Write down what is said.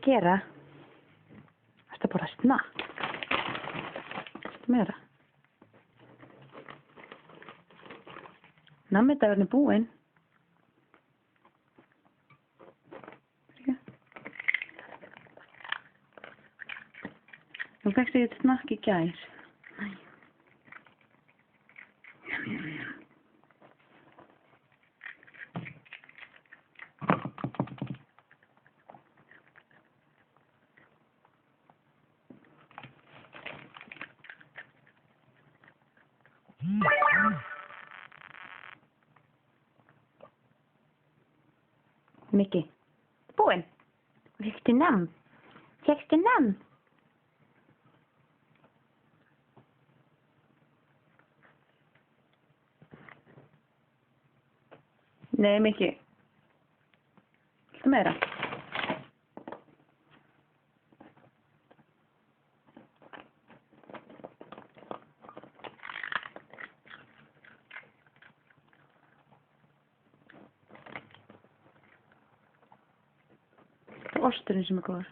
Gera? Ertu að borða snakk? Meira? Nammidagurinn er búinn. Nú fékkst ég eitt snakk í gær. Næ. Mikki, búinn. Fékkstu namn? Fékkstu namn? Nei, Mikki. Viltu meira? Það er osturinn sem er góður.